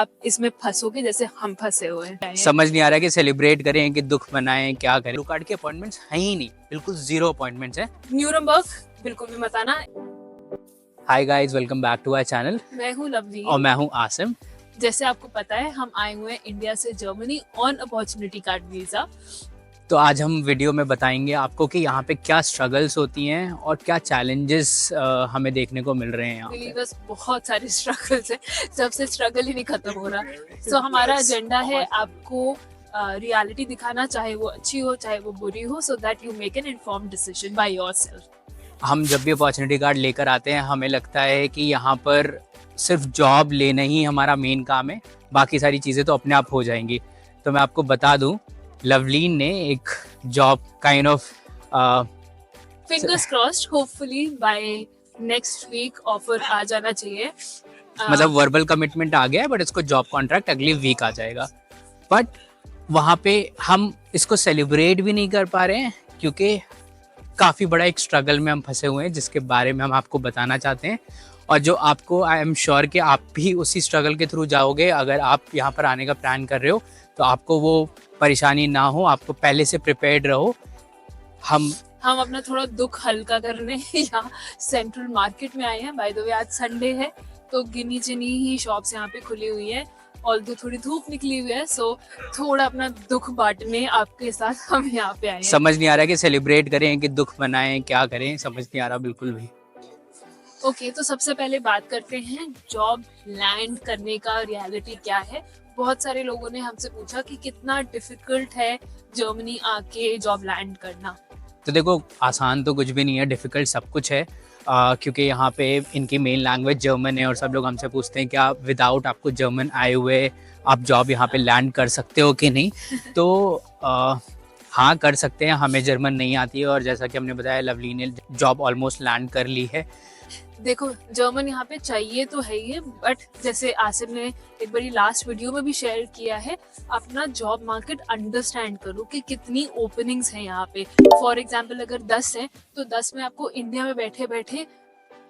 आप इसमें फंसोगे जैसे हम फंसे हुए हैं। समझ नहीं आ रहा कि सेलिब्रेट करें कि दुख मनाएं, क्या करें। ब्लू कार्ड के अपॉइंटमेंट्स हैं ही नहीं, बिल्कुल 0 अपॉइंटमेंट्स है। न्यूरमबर्ग बिल्कुल भी मत आना। Hi guys, welcome back to our channel. मैं हूँ लवली और मैं हूँ आसिम। जैसे आपको पता है हम आए हुए हैं इंडिया से Germany on opportunity card visa. तो आज हम वीडियो में बताएंगे आपको कि यहाँ पे क्या स्ट्रगल्स होती हैं और क्या चैलेंजेस हमें देखने को मिल रहे हैं यहाँ पे। बस बहुत सारे स्ट्रगल्स हैं, सबसे स्ट्रगल ही नहीं खत्म हो रहा। सो हमारा एजेंडा है आपको रियलिटी दिखाना, चाहे वो अच्छी हो चाहे वो बुरी हो, so that you make an informed decision by yourself. हम जब भी अपॉर्चुनिटी कार्ड लेकर आते हैं हमें लगता है कि यहाँ पर सिर्फ जॉब लेना ही हमारा मेन काम है, बाकी सारी चीज़ें तो अपने आप हो जाएंगी। तो मैं आपको बता दूं, लवलीन ने एक job kind of fingers crossed, hopefully by next week offer आ जाना चाहिए। मतलब वर्बल कमिटमेंट आ गया है, बट इसको जॉब कॉन्ट्रैक्ट अगली वीक आ जाएगा। बट वहाँ पे हम इसको सेलिब्रेट भी नहीं कर पा रहे हैं क्योंकि काफ़ी बड़ा एक स्ट्रगल में हम फंसे हुए हैं, जिसके बारे में हम आपको बताना चाहते हैं। और जो आपको, आई एम श्योर कि आप भी उसी स्ट्रगल के थ्रू जाओगे। अगर आप यहाँ पर आने का प्लान कर रहे हो तो आपको वो परेशानी ना हो, आपको पहले से प्रिपेयर्ड रहो। हम अपना थोड़ा दुख हल्का करने यहाँ सेंट्रल मार्केट में आए हैं। बाय द वे आज संडे है तो गिनी चुनी ही शॉप्स यहाँ पे खुली हुई है, और थोड़ी धूप निकली हुई है। सो थोड़ा अपना दुख बांटने आपके साथ हम यहाँ पे आए हैं। समझ नहीं आ रहा कि सेलिब्रेट करें कि दुख मनाएं, क्या करें, समझ नहीं आ रहा बिल्कुल भी। ओके, तो सबसे पहले बात करते हैं जॉब लैंड करने का रियलिटी क्या है। बहुत सारे लोगों ने हमसे पूछा कि कितना डिफिकल्ट है जर्मनी आके जॉब लैंड करना। तो देखो, आसान तो कुछ भी नहीं है, डिफ़िकल्ट सब कुछ है। क्योंकि यहाँ पे इनकी मेन लैंग्वेज जर्मन है और सब लोग हमसे पूछते हैं कि आप विदाउट आपको जर्मन आए हुए आप जॉब यहाँ पे लैंड कर सकते हो कि नहीं। तो हाँ, कर सकते हैं। हमें जर्मन नहीं आती है और जैसा कि हमने बताया, लवली ने जॉब ऑलमोस्ट लैंड कर ली है। देखो, जर्मन यहाँ पे चाहिए तो है ही, बट जैसे आसिम ने एक बारी लास्ट वीडियो में भी शेयर किया है, अपना जॉब मार्केट अंडरस्टैंड करो कि कितनी ओपनिंग्स हैं यहाँ पे। फॉर एग्जांपल अगर 10 हैं तो 10 में आपको इंडिया में बैठे बैठे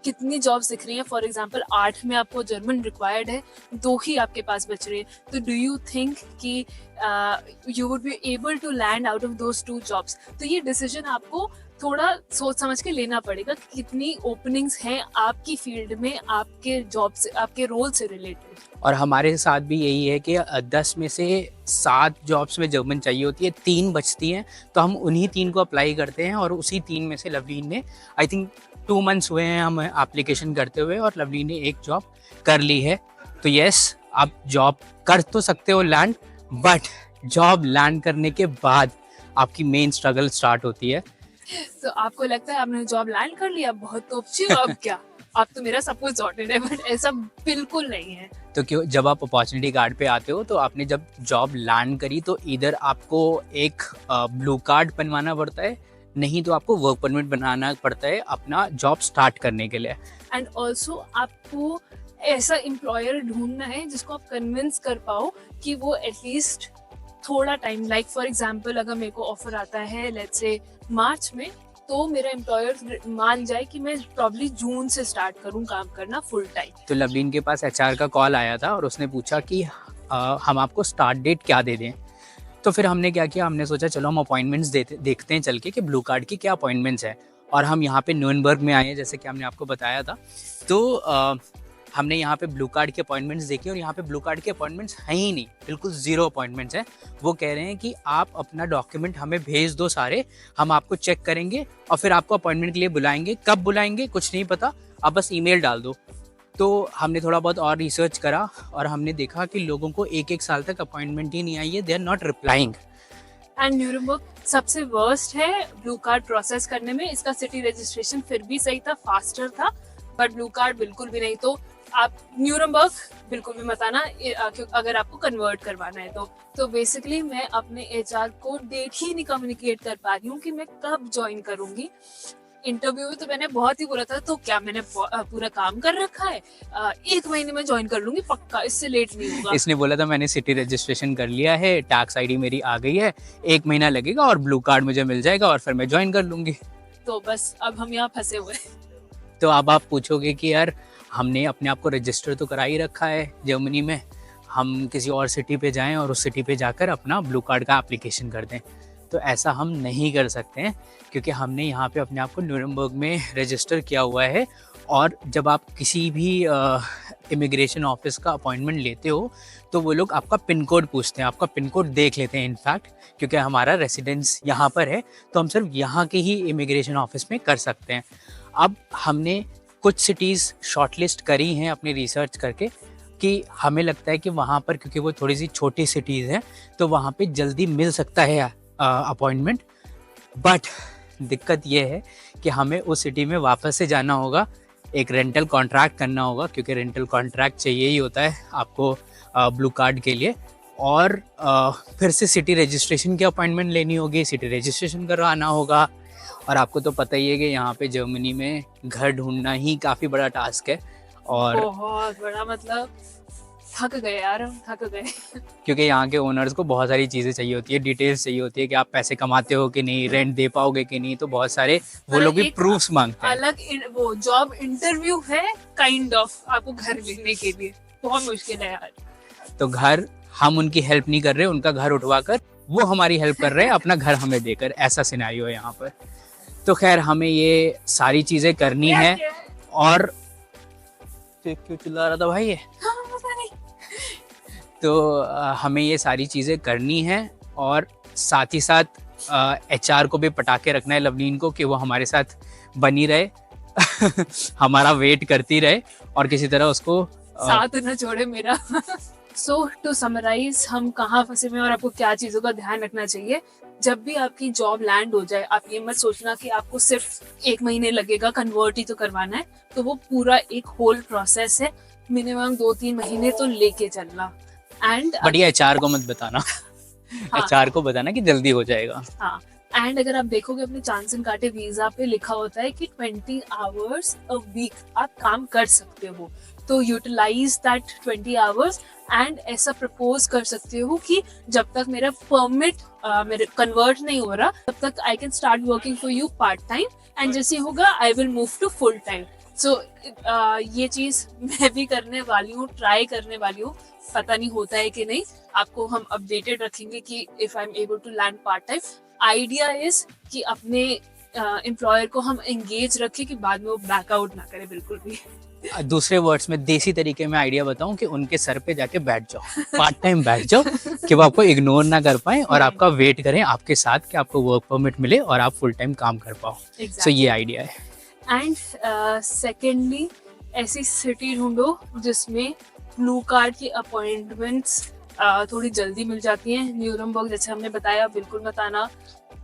कितनी जॉब्स दिख रही हैं। फॉर एग्जांपल 8 में आपको जर्मन रिक्वायर्ड है, 2 ही आपके पास बच रहे हैं। तो डू यू थिंक कि you would be able to land out of those 2 jobs? तो ये डिसीजन आपको थोड़ा सोच समझ के लेना पड़ेगा कि कितनी ओपनिंग्स हैं आपकी फील्ड में, आपके जॉब से, आपके रोल से रिलेटेड। और हमारे साथ भी यही है कि 10 में से 7 जॉब्स में जर्मन चाहिए होती है, 3 बचती हैं, तो हम उन्हीं 3 को अप्लाई करते हैं। और उसी 3 में से लवलीन ने, आई थिंक 2 मंथ्स हुए हैं हम एप्लीकेशन करते हुए, और लवलीन ने एक जॉब कर ली है। तो यस, आप जॉब कर तो सकते हो लैंड, बट जॉब लैंड करने के बाद आपकी मेन स्ट्रगल स्टार्ट होती है। तो आपको लगता है आपने जॉब लैंड कर लिया, बहुत तो अच्छी हो, अब क्या, अब तो मेरा सब कुछ सॉर्टेड है, बट ऐसा बिल्कुल नहीं है। तो क्यों, जब आप अपॉर्चुनिटी कार्ड पे आते हो तो आपने जब जॉब लैंड करी तो इधर आपको एक ब्लू कार्ड बनवाना पड़ता है, नहीं तो आपको वर्क परमिट बनाना पड़ता है अपना जॉब स्टार्ट करने के लिए। एंड ऑल्सो आपको ऐसा एम्प्लॉयर ढूंढना है जिसको आप कन्विंस कर पाओ कि वो एटलीस्ट थोड़ा टाइम, लाइक फॉर एग्जाम्पल अगर मेरे को ऑफर आता है लेट्स से मार्च में, तो मेरा एम्प्लॉयर मान जाए कि मैं प्रॉब्ली जून से स्टार्ट करूं काम करना फुल टाइम। तो लवलीन के पास एचआर का कॉल आया था और उसने पूछा कि हम आपको स्टार्ट डेट क्या दे दें। तो फिर हमने क्या किया, हमने सोचा चलो हम अपॉइंटमेंट्स देखते हैं चल के कि ब्लू कार्ड की क्या अपॉइंटमेंट्स है। और हम यहाँ पे न्यूरनबर्ग में आए हैं, जैसे कि हमने आपको बताया था। तो हमने यहाँ पे ब्लू कार्ड के अपॉइंटमेंट्स देखे और यहाँ पे ब्लू कार्ड के अपॉइंटमेंट्स हैं ही नहीं, बिल्कुल 0 अपॉइंटमेंट्स हैं। वो कह रहे हैं कि आप अपना डॉक्यूमेंट हमें भेज दो सारे, हम आपको चेक करेंगे और फिर आपको अपॉइंटमेंट के लिए बुलाएंगे। कब बुलाएंगे कुछ नहीं पता, आप बस ईमेल डाल दो। तो हमने थोड़ा बहुत और रिसर्च करा और हमने देखा कि लोगों को 1-1 साल तक अपॉइंटमेंट ही नहीं आई है, they are not replying. And Nuremberg सबसे वर्स्ट है ब्लू कार्ड प्रोसेस करने में। इसका सिटी रजिस्ट्रेशन फिर भी सही था, फास्टर था, बट ब्लू कार्ड बिल्कुल भी नहीं। तो आप न्यूरनबर्ग बिल्कुल भी मत आना अगर आपको कन्वर्ट करवाना है तो बेसिकली मैं अपने एचआर को डेट ही नहीं कम्युनिकेट कर पा रही हूँ कि मैं कब ज्वाइन करूंगी। इंटरव्यू में तो मैंने बहुत ही बोला था, तो क्या मैंने पूरा काम कर रखा है, 1 महीने में ज्वाइन कर लूंगी पक्का, इससे लेट नहीं होगा। इसने बोला था मैंने सिटी रजिस्ट्रेशन कर लिया है, टैक्स आईडी मेरी आ गई है, 1 महीना लगेगा और ब्लू कार्ड मुझे मिल जाएगा और फिर मैं ज्वाइन कर लूंगी। तो बस अब हम यहाँ फंसे हुए हैं। तो अब आप पूछोगे कि यार हमने अपने आप को रजिस्टर तो करा ही रखा है जर्मनी में, हम किसी और सिटी पे जाएं और उस सिटी पे जाकर अपना ब्लू कार्ड का एप्लीकेशन कर दें। तो ऐसा हम नहीं कर सकते हैं, क्योंकि हमने यहाँ पे अपने आप को न्यूरमबर्ग में रजिस्टर किया हुआ है। और जब आप किसी भी इमिग्रेशन ऑफिस का अपॉइंटमेंट लेते हो तो वो लोग आपका पिन कोड पूछते हैं, आपका पिन कोड देख लेते हैं इनफैक्ट, क्योंकि हमारा रेसिडेंस यहाँ पर है तो हम सिर्फ यहाँ के ही इमिग्रेशन ऑफिस में कर सकते हैं। अब हमने कुछ सिटीज़ शॉर्टलिस्ट करी हैं अपनी रिसर्च करके कि हमें लगता है कि वहाँ पर, क्योंकि वो थोड़ी सी छोटी सिटीज़ हैं, तो वहाँ पे जल्दी मिल सकता है अपॉइंटमेंट। बट दिक्कत ये है कि हमें उस सिटी में वापस से जाना होगा, एक रेंटल कॉन्ट्रैक्ट करना होगा, क्योंकि रेंटल कॉन्ट्रैक्ट चाहिए ही होता है आपको ब्लू कार्ड के लिए। और फिर से सिटी रजिस्ट्रेशन की अपॉइंटमेंट लेनी होगी, सिटी रजिस्ट्रेशन करवाना होगा। और आपको तो पता ही है कि यहाँ पे जर्मनी में घर ढूंढना ही काफ़ी बड़ा टास्क है। और बहुत बड़ा, मतलब थक गए यार, हम थक गए। क्योंकि यहाँ के ओनर्स को बहुत सारी चीज़ें चाहिए होती है, डिटेल्स चाहिए होती है कि आप पैसे कमाते हो कि नहीं, रेंट दे पाओगे कि नहीं, तो बहुत सारे वो लोग भी प्रूफ्स मांगते हैं। अलग वो जॉब इंटरव्यू है काइंड ऑफ, आपको घर लेने के लिए बहुत मुश्किल है यार। तो घर हम उनकी हेल्प नहीं कर रहे, उनका घर उठवा कर वो हमारी हेल्प कर रहे हैं अपना घर हमें देकर, ऐसा सिनेरियो है यहाँ पर। तो खैर हमें ये सारी चीज़ें करनी है। और क्यों चिल्ला रहा था भाई ये? तो हमें ये सारी चीज़ें करनी है और साथ ही साथ HR को भी पटा के रखना है, लवलीन को, कि वो हमारे साथ बनी रहे हमारा वेट करती रहे और किसी तरह उसको साथ न छोड़े मेरा। सो टू समराइज, हम कहाँ फंसे हुए हैं और आपको क्या चीज़ों का ध्यान रखना चाहिए। जब भी आपकी जॉब लैंड हो जाए, आप ये मत सोचना कि आपको सिर्फ 1 महीने लगेगा, कन्वर्ट ही तो करवाना है। तो वो पूरा एक होल प्रोसेस है, मिनिमम 2-3 महीने तो लेके चलना। एंड बढ़िया HR को मत बताना। हाँ। HR को बताना कि जल्दी हो जाएगा। हाँ, एंड अगर आप देखोगे अपने चांस एंड काटे वीजा पे लिखा होता है कि 20 आवर्स अ वीक आप काम कर सकते हो। तो यूटिलाइज दैट 20 आवर्स एंड ऐसा प्रपोज कर सकते हो कि जब तक मेरा परमिट मेरे कन्वर्ट नहीं हो रहा तब तक I can start working for you part time, and जैसे होगा I will move to full time. So ये चीज मैं भी करने वाली हूँ, ट्राई करने वाली हूँ। पता नहीं होता है कि नहीं, आपको हम अपडेटेड रखेंगे कि if I am able to land part time. Idea is कि अपने एम्प्लॉयर को हम एंगेज रखें कि बाद में वो बैकआउट ना करे बिल्कुल भी। दूसरे वर्ड्स में देसी तरीके में आइडिया बताऊं कि उनके सर पे जाके बैठ जाओ, पार्ट टाइम बैठ जाओ, कि वो आपको इग्नोर ना कर पाए और आपका वेट करें आपके साथ कि आपको वर्क परमिट मिले और आप फुल टाइम काम कर पाओ। सो ये आइडिया है। एंड सेकेंडली, ऐसी सिटी ढूंढो जिसमें ब्लू कार्ड की अपॉइंटमेंट्स थोड़ी जल्दी मिल जाती हैं। न्यूरमबर्ग जैसे हमने बताया, बिल्कुल मत आना।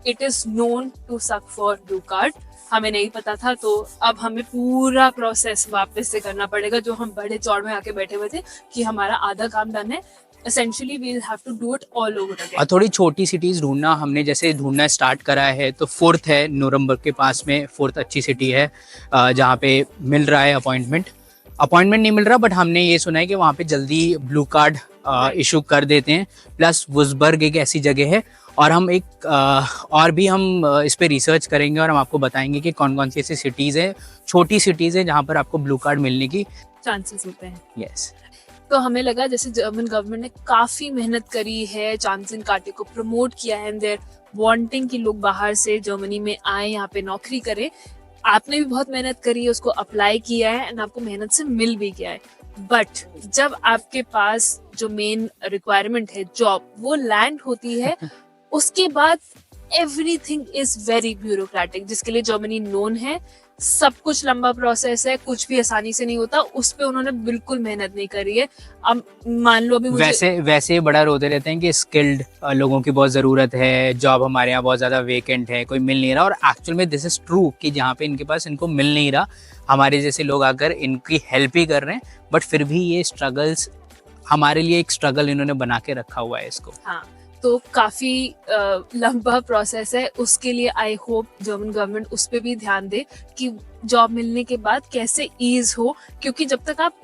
It is known to suck for blue card. हमें नहीं पता था, तो अब हमें पूरा प्रोसेस वापस से करना पड़ेगा, जो हम बड़े चौड़ में आके बैठे हुए थे कि हमारा आधा काम डन है। Essentially we'll have to do it all over again. और थोड़ी छोटी सिटीज़ ढूंढना, हमने जैसे ढूंढना स्टार्ट करा है, तो 4th है न्यूरमबर्ग के पास में, 4th अच्छी सिटी है जहाँ पे मिल रहा है अपॉइंटमेंट नहीं मिल रहा, बट हमने ये सुना है कि वहाँ पे जल्दी ब्लू कार्ड इशू कर देते हैं। प्लस वुल्सबर्ग एक ऐसी जगह है, और हम एक और भी हम इस पे रिसर्च करेंगे और हम आपको बताएंगे कि कौन कौन सी ऐसी सिटीज़ हैं, छोटी सिटीज़ हैं जहाँ पर आपको ब्लू कार्ड मिलने की चांसेस होते हैं। यस। तो हमें लगा जैसे जर्मन गवर्नमेंट ने काफी मेहनत करी है, चांस एंड काटे को प्रमोट किया है, एंड देयर वांटिंग कि लोग बाहर से जर्मनी में आए, यहाँ पे नौकरी करें। आपने भी बहुत मेहनत करी है, उसको अप्लाई किया है एंड आपको मेहनत से मिल भी गया है। बट जब आपके पास जो मेन रिक्वायरमेंट है जॉब, वो लैंड होती है, उसके बाद एवरीथिंग इज वेरी ब्यूरोक्रेटिक, जिसके लिए जर्मनी नोन है। सब कुछ लंबा प्रोसेस है, कुछ भी आसानी से नहीं होता। उस पे उन्होंने बिल्कुल मेहनत नहीं करी है। अब मान लो अभी मुझे वैसे बड़ा रोते रहते हैं कि स्किल्ड लोगों की बहुत ज़रूरत है, जॉब हमारे यहाँ बहुत ज़्यादा वेकेंट है, कोई मिल नहीं रहा। और एक्चुअल में दिस इज़ ट्रू कि जहाँ पे इनके पास इनको मिल नहीं रहा, हमारे जैसे लोग आकर इनकी हेल्प ही कर रहे हैं, बट फिर भी ये स्ट्रगल्स हमारे लिए एक स्ट्रगल इन्होंने बना के रखा हुआ है इसको। हाँ, तो काफी लंबा प्रोसेस है। उसके लिए आई होप जर्मन गवर्नमेंट उस पर भी ध्यान दे कि जॉब मिलने के बाद कैसे ईज हो, क्योंकि जब तक आप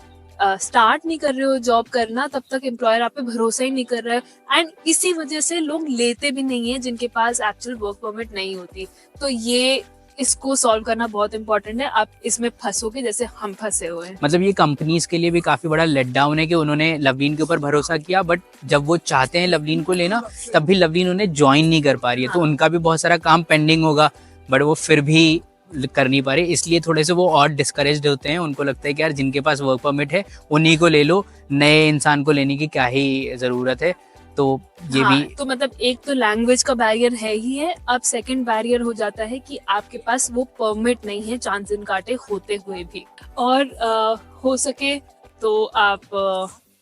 स्टार्ट नहीं कर रहे हो जॉब करना, तब तक एम्प्लॉयर आप पे भरोसा ही नहीं कर रहा है। एंड इसी वजह से लोग लेते भी नहीं है जिनके पास एक्चुअल वर्क परमिट नहीं होती। तो ये इसको सॉल्व करना बहुत इंपॉर्टेंट है। आप इसमें फंसोगे जैसे हम फंसे हुए हैं। मतलब ये कंपनीज के लिए भी काफी बड़ा लेट डाउन है कि उन्होंने लवलीन के ऊपर भरोसा किया, बट जब वो चाहते हैं लवलीन को लेना तब भी लवलीन उन्हें ज्वाइन नहीं कर पा रही है। तो हाँ। उनका भी बहुत सारा काम पेंडिंग होगा, बट वो फिर भी कर नहीं पा रहे, इसलिए थोड़े से वो और डिस्करेज्ड होते हैं। उनको लगता है कि यार जिनके पास वर्क परमिट है उन्हीं को ले लो, नए इंसान को लेने की क्या ही ज़रूरत है। तो ये हाँ, भी तो मतलब एक तो लैंग्वेज का बैरियर है ही है। अब सेकंड बैरियर हो जाता है कि आपके पास वो परमिट नहीं है चांस इन कांटे होते हुए भी। और हो सके तो आप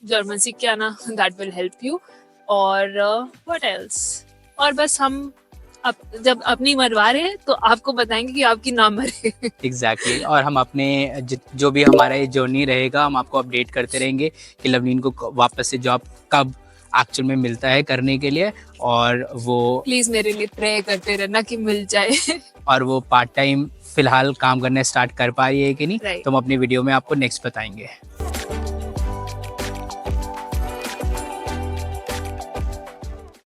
जर्मन सीख के आना, दैट विल हेल्प यू। और व्हाट एल्स, और बस हम जब अपनी मरवा रहे हैं तो आपको बताएंगे कि आपकी ना मरे। एग्जैक्टली और हम अपने जो भी हमारा ये जर्नी रहेगा हम आपको अपडेट करते रहेंगे कि लवलीन को वापस से जॉब कब एक्चुअल में मिलता है करने के लिए, और वो प्लीज मेरे लिए प्रे करते रहना कि मिल जाए। और वो पार्ट टाइम फिलहाल काम करने स्टार्ट कर पा रही है कि नहीं, Right. तो हम अपनी वीडियो में आपको नेक्स्ट बताएंगे।